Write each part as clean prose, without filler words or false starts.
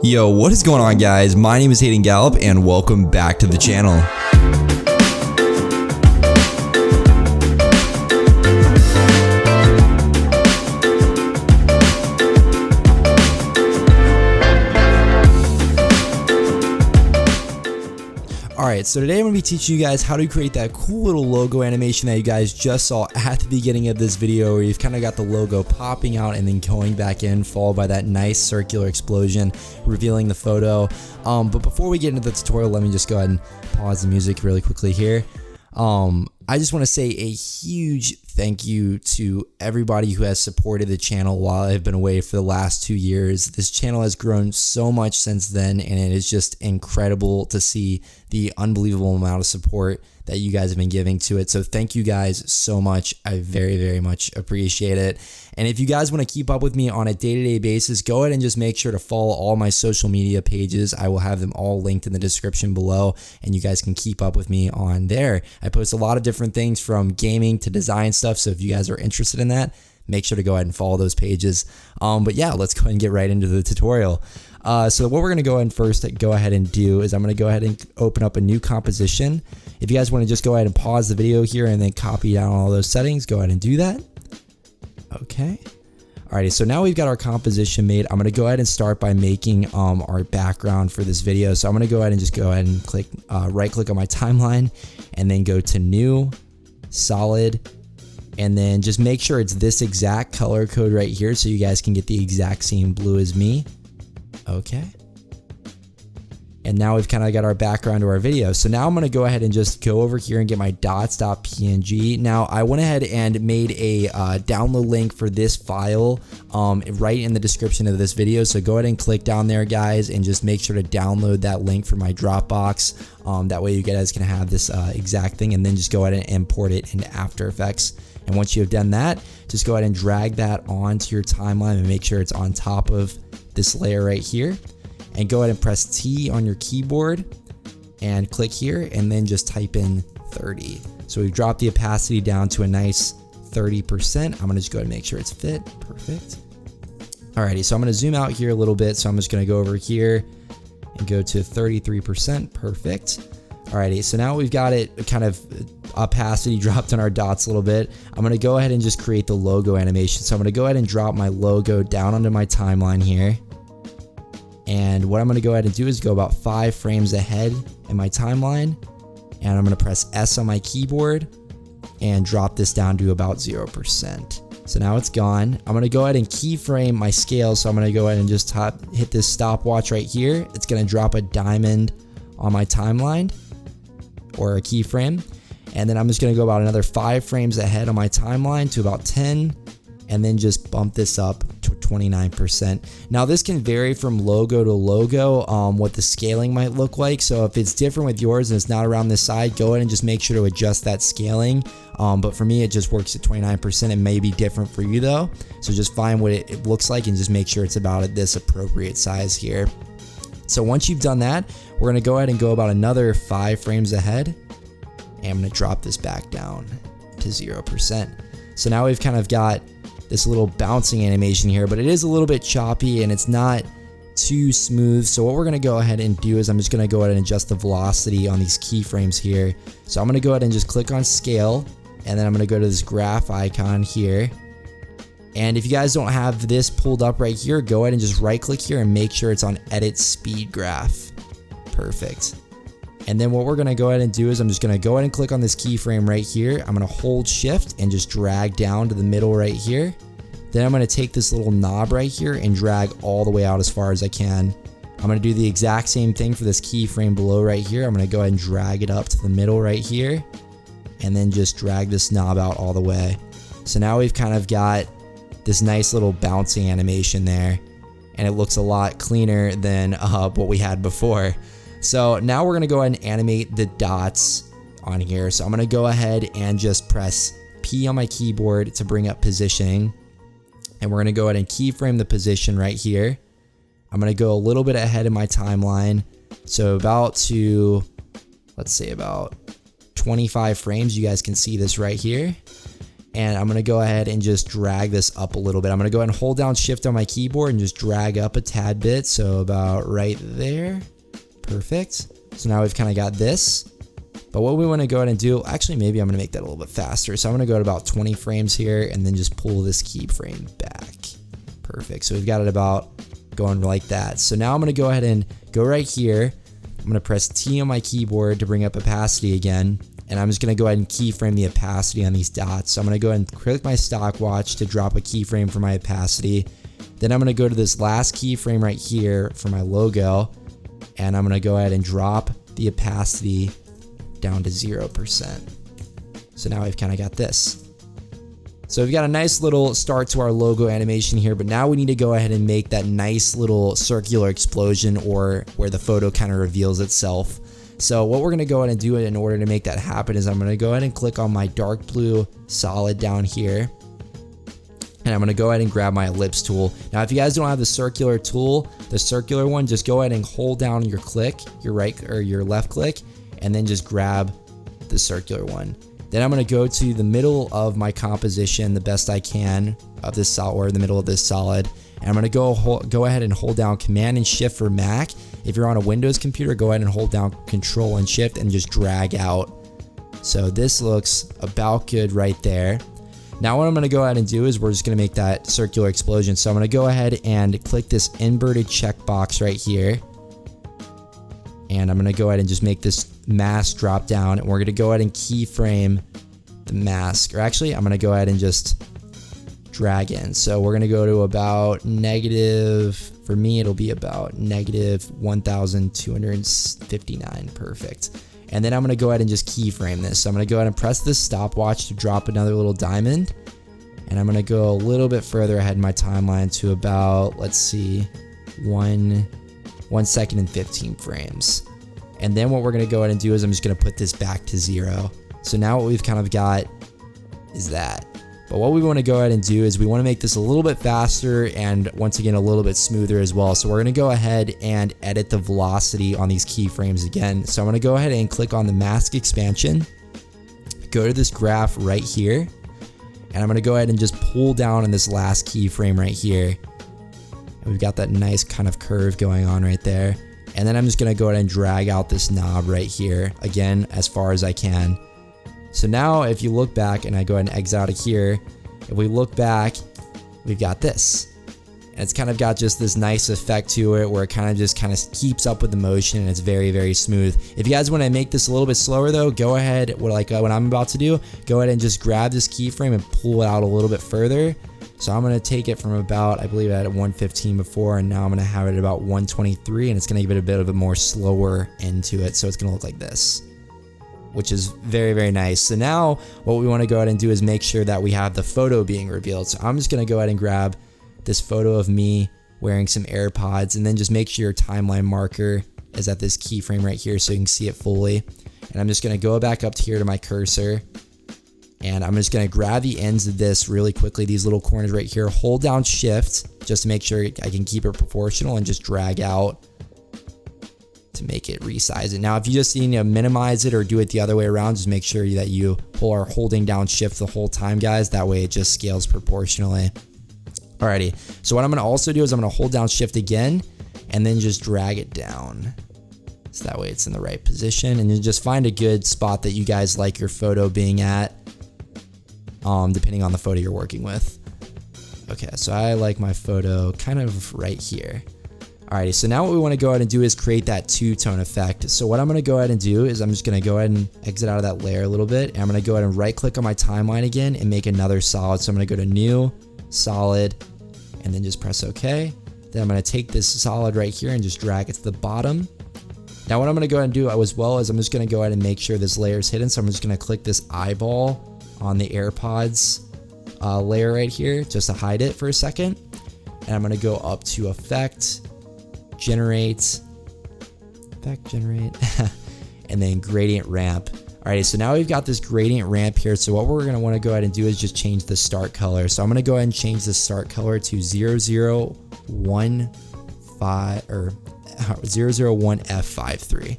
Yo, what is going on, guys? My name is Hayden Gallup and welcome back to the channel. Alright, so today I'm going to be teaching you guys how to create that cool little logo animation that you guys just saw at the beginning of this video, where you've kind of got the logo popping out and then going back in, followed by that nice circular explosion revealing the photo. But before we get into the tutorial, let me just go ahead and pause the music really quickly here. I just want to say a huge thank you to everybody who has supported the channel while I've been away for the last 2 years. This channel has grown so much since then, and it is just incredible to see the unbelievable amount of support that you guys have been giving to it. So thank you guys so much. I very, very much appreciate it. And if you guys want to keep up with me on a day-to-day basis, go ahead and just make sure to follow all my social media pages. I will have them all linked in the description below, and you guys can keep up with me on there. I post a lot of different things from gaming to design stuff, so if you guys are interested in that, make sure to go ahead and follow those pages. But yeah, let's go ahead and get right into the tutorial. So what we're going to go ahead and first go ahead and do is I'm going to go ahead and open up a new composition. If you guys want to just go ahead and pause the video here and then copy down all those settings, go ahead and do that. Okay. Alrighty, so now we've got our composition made. I'm going to go ahead and start by making our background for this video. So I'm going to go ahead and just go ahead and click right click on my timeline and then go to new, solid, and then just make sure it's this exact color code right here so you guys can get the exact same blue as me. Okay. And now we've kind of got our background to our video. So now I'm going to go ahead and just go over here and get my dots.png. Now I went ahead and made a download link for this file right in the description of this video. So go ahead and click down there, guys, and just make sure to download that link for my Dropbox. That way you guys can have this exact thing, and then just go ahead and import it into After Effects. And once you have done that, just go ahead and drag that onto your timeline and make sure it's on top of this layer right here. And go ahead and press T on your keyboard and click here and then just type in 30. So we've dropped the opacity down to a nice 30%. I'm gonna just go ahead and make sure it's fit. Perfect. Alrighty, so I'm gonna zoom out here a little bit. So I'm just gonna go over here and go to 33%. Perfect. Alrighty, so now we've got it kind of opacity dropped on our dots a little bit. I'm gonna go ahead and just create the logo animation. So I'm gonna go ahead and drop my logo down onto my timeline here. And what I'm going to go ahead and do is go about 5 frames ahead in my timeline. And I'm going to press S on my keyboard and drop this down to about 0%. So now it's gone. I'm going to go ahead and keyframe my scale. So I'm going to go ahead and just hit this stopwatch right here. It's going to drop a diamond on my timeline or a keyframe. And then I'm just going to go about another 5 frames ahead on my timeline to about 10. And then just bump this up to 29%. Now this can vary from logo to logo, what the scaling might look like. So if it's different with yours and it's not around this side, go ahead and just make sure to adjust that scaling. But for me, it just works at 29%. It may be different for you though. So just find what it looks like and just make sure it's about at this appropriate size here. So once you've done that, we're gonna go ahead and go about another 5 frames ahead. And I'm gonna drop this back down to 0%. So now we've kind of got this little bouncing animation here, but it is a little bit choppy and it's not too smooth. So what we're going to go ahead and do is I'm just going to go ahead and adjust the velocity on these keyframes here. So I'm going to go ahead and just click on scale, and then I'm going to go to this graph icon here. And if you guys don't have this pulled up right here, go ahead and just right click here and make sure it's on edit speed graph. Perfect. And then what we're going to go ahead and do is I'm just going to go ahead and click on this keyframe right here. I'm going to hold shift and just drag down to the middle right here. Then I'm going to take this little knob right here and drag all the way out as far as I can. I'm going to do the exact same thing for this keyframe below right here. I'm going to go ahead and drag it up to the middle right here and then just drag this knob out all the way. So now we've kind of got this nice little bouncing animation there, and it looks a lot cleaner than what we had before. So now we're going to go ahead and animate the dots on here. So I'm going to go ahead and just press P on my keyboard to bring up positioning. And we're going to go ahead and keyframe the position right here. I'm going to go a little bit ahead in my timeline. So about to, let's say about 25 frames. You guys can see this right here. And I'm gonna go ahead and just drag this up a little bit. I'm gonna go ahead and hold down shift on my keyboard and just drag up a tad bit. So about right there. Perfect. So now we've kind of got this. But what we want to go ahead and do, actually maybe I'm going to make that a little bit faster. So I'm going to go at about 20 frames here and then just pull this keyframe back. Perfect. So we've got it about going like that. So now I'm going to go ahead and go right here. I'm going to press T on my keyboard to bring up opacity again. And I'm just going to go ahead and keyframe the opacity on these dots. So I'm going to go ahead and click my stopwatch to drop a keyframe for my opacity. Then I'm going to go to this last keyframe right here for my logo. And I'm going to go ahead and drop the opacity down to 0%. So now we've kind of got this. So we've got a nice little start to our logo animation here, but now we need to go ahead and make that nice little circular explosion, or where the photo kind of reveals itself. So what we're going to go ahead and do in order to make that happen is I'm going to go ahead and click on my dark blue solid down here. And I'm going to go ahead and grab my ellipse tool. Now, if you guys don't have the circular tool, the circular one, just go ahead and hold down your click, your right or your left click, and then just grab the circular one. Then I'm going to go to the middle of my composition the best I can of this solid, or the middle of this solid. And I'm going to go ahead and hold down Command and Shift for Mac. If you're on a Windows computer, go ahead and hold down Control and Shift and just drag out. So this looks about good right there. Now what I'm going to go ahead and do is we're just going to make that circular explosion. So I'm going to go ahead and click this inverted checkbox right here. And I'm going to go ahead and just make this mask drop down. And we're going to go ahead and keyframe the mask. Or actually, I'm going to go ahead and just drag in. So we're going to go to about negative, for me, it'll be about negative 1,259. Perfect. And then I'm going to go ahead and just keyframe this. So I'm going to go ahead and press this stopwatch to drop another little diamond. And I'm going to go a little bit further ahead in my timeline to about, let's see, 1 second and 15 frames. And then what we're going to go ahead and do is I'm just going to put this back to 0. So now what we've kind of got is that. But what we want to go ahead and do is we want to make this a little bit faster and once again a little bit smoother as well. So we're going to go ahead and edit the velocity on these keyframes again. So I'm going to go ahead and click on the mask expansion, go to this graph right here, and I'm going to go ahead and just pull down in this last keyframe right here. And we've got that nice kind of curve going on right there. And then I'm just going to go ahead and drag out this knob right here again as far as I can. So now if you look back and I go ahead and exit out of here, if we look back, we've got this. And it's kind of got just this nice effect to it where it kind of keeps up with the motion and it's very, very smooth. If you guys want to make this a little bit slower though, go ahead, like what I'm about to do, go ahead and just grab this keyframe and pull it out a little bit further. So I'm going to take it from about, I believe I had it 115 before, and now I'm going to have it at about 123, and it's going to give it a bit of a more slower end to it. So it's going to look like this, which is very, very nice. So now what we want to go ahead and do is make sure that we have the photo being revealed. So I'm just going to go ahead and grab this photo of me wearing some AirPods, and then just make sure your timeline marker is at this keyframe right here so you can see it fully. And I'm just going to go back up here to my cursor, and I'm just going to grab the ends of this really quickly, these little corners right here, hold down shift just to make sure I can keep it proportional, and just drag out to make it resize it. Now, if you just need to minimize it or do it the other way around, just make sure that you are holding down shift the whole time, guys. That way it just scales proportionally. Alrighty, so what I'm going to also do is I'm going to hold down shift again and then just drag it down. So that way it's in the right position, and you just find a good spot that you guys like your photo being at, depending on the photo you're working with. Okay, so I like my photo kind of right here. Alrighty, so now what we want to go ahead and do is create that two-tone effect. So what I'm going to go ahead and do is I'm just going to go ahead and exit out of that layer a little bit, and I'm going to go ahead and right-click on my timeline again and make another solid. So I'm going to go to New, Solid, and then just press OK. Then I'm going to take this solid right here and just drag it to the bottom. Now what I'm going to go ahead and do as well is I'm just going to go ahead and make sure this layer is hidden. So I'm just going to click this eyeball on the AirPods layer right here just to hide it for a second. And I'm going to go up to Effect, Generate, and then Gradient Ramp. Alrighty, so now we've got this gradient ramp here. So what we're going to want to go ahead and do is just change the start color. So I'm going to go ahead and change the start color to 0015 or 001F53.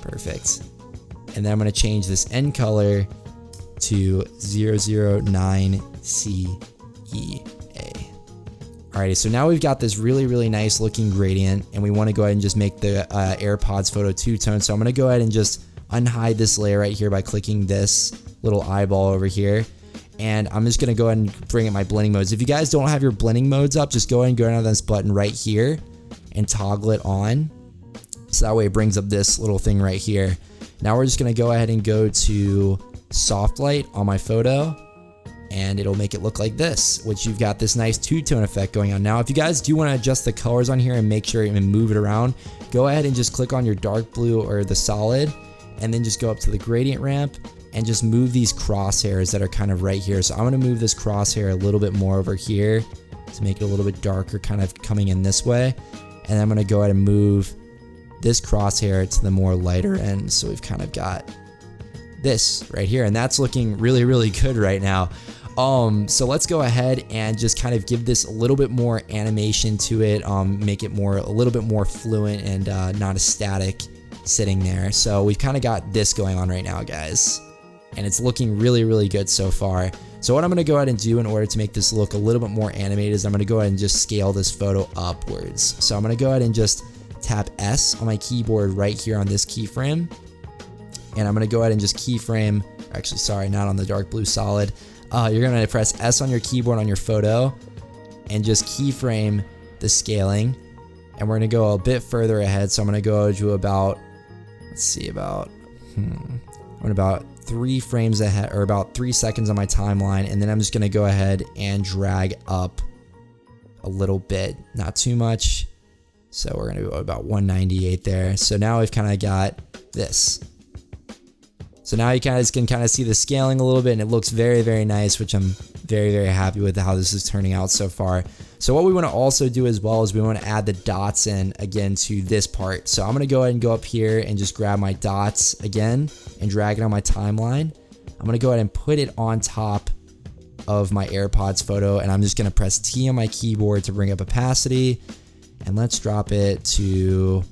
Perfect. And then I'm going to change this end color to 009CEA. Alrighty, so now we've got this really nice looking gradient, and we want to go ahead and just make the AirPods photo two-tone. So I'm going to go ahead and just unhide this layer right here by clicking this little eyeball over here. And I'm just going to go ahead and bring up my blending modes. If you guys don't have your blending modes up, just go ahead and go down to this button right here and toggle it on. So that way it brings up this little thing right here. Now we're just going to go ahead and go to soft light on my photo, and it'll make it look like this, which you've got this nice two-tone effect going on. Now, if you guys do want to adjust the colors on here and make sure and move it around, go ahead and just click on your dark blue or the solid, and then just go up to the gradient ramp and just move these crosshairs that are kind of right here. So I'm going to move this crosshair a little bit more over here to make it a little bit darker, kind of coming in this way. And I'm going to go ahead and move this crosshair to the more lighter end. So we've kind of got this right here, and that's looking really good right now. So let's go ahead and just kind of give this a little bit more animation to it, make it a little bit more fluent and not a static sitting there. So we've kind of got this going on right now, guys, and it's looking really good so far. So what I'm going to go ahead and do in order to make this look a little bit more animated is I'm going to go ahead and just scale this photo upwards. So I'm going to go ahead and just tap S on my keyboard right here on this keyframe, and I'm going to go ahead and just keyframe, actually sorry, not on the dark blue solid. You're going to press S on your keyboard on your photo and just keyframe the scaling, and we're going to go a bit further ahead. So I'm going to go to about, let's see, about 3 frames ahead, or about 3 seconds on my timeline, and then I'm just going to go ahead and drag up a little bit, not too much. So we're going to go about 198 there. So now we've kind of got this. So now you guys can kind of see the scaling a little bit, and it looks very nice, which I'm very happy with how this is turning out so far. So what we want to also do as well is we want to add the dots in again to this part. So I'm going to go ahead and go up here and just grab my dots again and drag it on my timeline. I'm going to go ahead and put it on top of my AirPods photo, and I'm just going to press T on my keyboard to bring up opacity, and let's drop it to,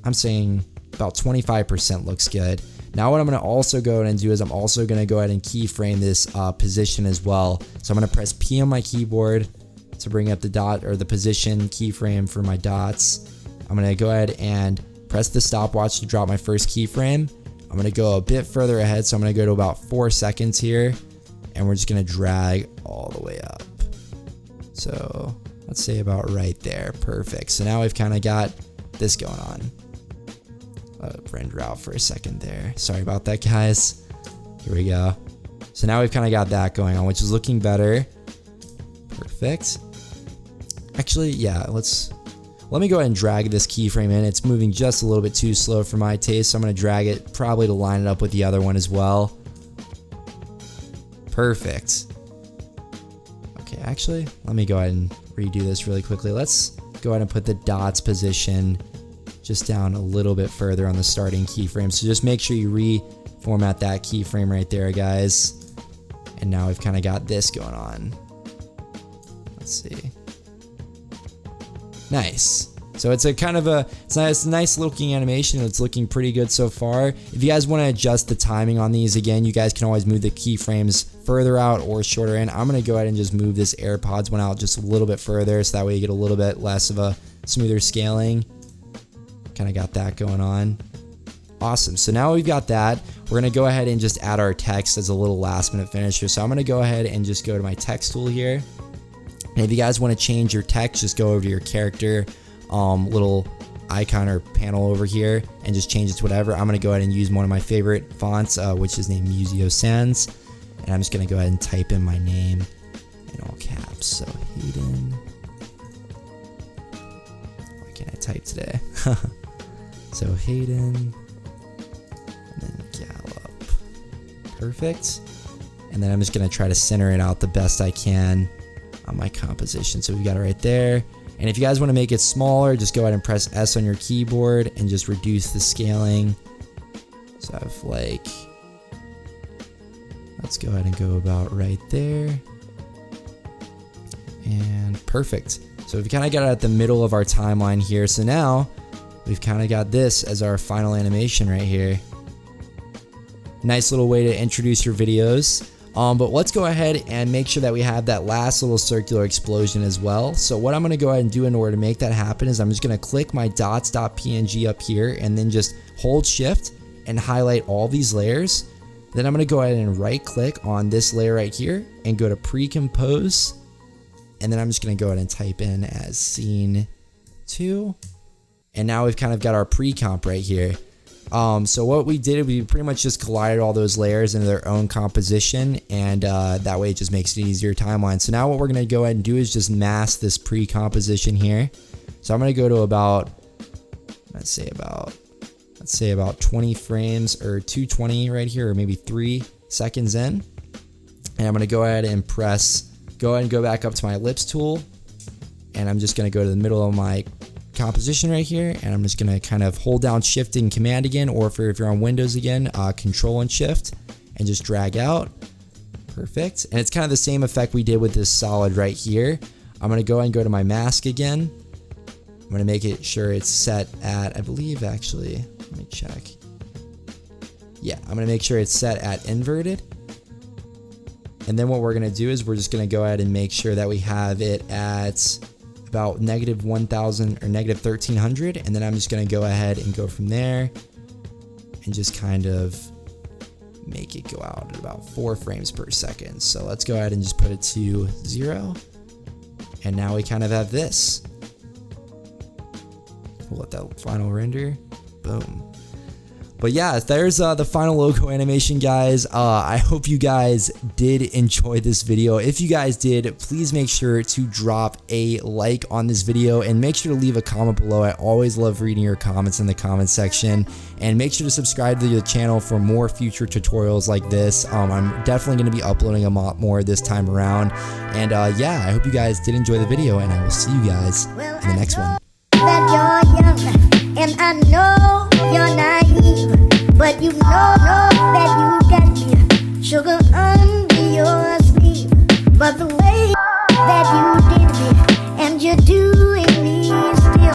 I'm saying about 25% looks good. Now what I'm going to also go ahead and do is I'm also going to go ahead and keyframe this position as well. So I'm going to press P on my keyboard to bring up the dot or the position keyframe for my dots. I'm going to go ahead and press the stopwatch to drop my first keyframe. I'm going to go a bit further ahead, so I'm going to go to about 4 seconds here, and we're just going to drag all the way up. So let's say about right there. Perfect. So now we've kind of got this going on. Render out for a second there. Sorry about that, guys. Here we go. So now we've kind of got that going on, which is looking better. Perfect. Actually, yeah, let me go ahead and drag this keyframe in. It's moving just a little bit too slow for my taste, so I'm going to drag it probably to line it up with the other one as well. Perfect. Okay, actually, let me go ahead and redo this really quickly. Let's go ahead and put the dots position just down a little bit further on the starting keyframe. So just make sure you reformat that keyframe right there, guys. And now we've kind of got this going on. Let's see. Nice. So it's a kind of it's a nice looking animation. It's looking pretty good so far. If you guys want to adjust the timing on these, again, you guys can always move the keyframes further out or shorter in. I'm going to go ahead and just move this AirPods one out just a little bit further, so that way you get a little bit less of a smoother scaling. Kind of got that going on. Awesome. So now we've got that. We're going to go ahead and just add our text as a little last minute finisher. So I'm going to go ahead and just go to my text tool here. And if you guys want to change your text, just go over to your character little icon or panel over here and just change it to whatever. I'm going to go ahead and use one of my favorite fonts, which is named Museo Sans. And I'm just going to go ahead and type in my name in all caps. So Hayden. Why can't I type today? So Hayden, and then Gallup. Perfect. And then I'm just going to try to center it out the best I can on my composition. So we've got it right there. And if you guys want to make it smaller, just go ahead and press S on your keyboard and just reduce the scaling. So I have like, let's go ahead and go about right there. And perfect. So we've kind of got it at the middle of our timeline here. So now we've kind of got this as our final animation right here. Nice little way to introduce your videos. But let's go ahead and make sure that we have that last little circular explosion as well. So what I'm going to go ahead and do in order to make that happen is I'm just going to click my dots.png up here and then just hold shift and highlight all these layers. Then I'm going to go ahead and right click on this layer right here and go to pre-compose. And then I'm just going to go ahead and type in as scene 2. And now we've kind of got our pre-comp right here. So what we did, we pretty much just collided all those layers into their own composition, and that way it just makes it an easier timeline. So now what we're going to go ahead and do is just mask this pre-composition here. So I'm going to go to about, let's say about 20 frames, or 220 right here, or maybe 3 seconds in. And I'm going to go ahead and go back up to my ellipse tool, and I'm just going to go to the middle of my composition right here, and I'm just gonna kind of hold down shift and command again, or if you're on Windows again, control and shift, and just drag out. Perfect. And it's kind of the same effect we did with this solid right here. I'm gonna go ahead and go to my mask again. I'm gonna make it sure it's set at, I believe actually, let me check. Yeah, I'm gonna make sure it's set at inverted. And then what we're gonna do is we're just gonna go ahead and make sure that we have it at about -1000 or -1300, and then I'm just going to go ahead and go from there and just kind of make it go out at about 4 frames per second. So let's go ahead and just put it to 0, and now we kind of have this. We'll let that final render. Boom. But yeah, there's the final logo animation, guys. I hope you guys did enjoy this video. If you guys did, please make sure to drop a like on this video and make sure to leave a comment below. I always love reading your comments in the comment section. And make sure to subscribe to the channel for more future tutorials like this. I'm definitely going to be uploading a lot more this time around. And yeah, I hope you guys did enjoy the video, and I will see you guys in the next one. That you're young, and I know you're naive, but you know that you got me sugar under your sleeve. But the way that you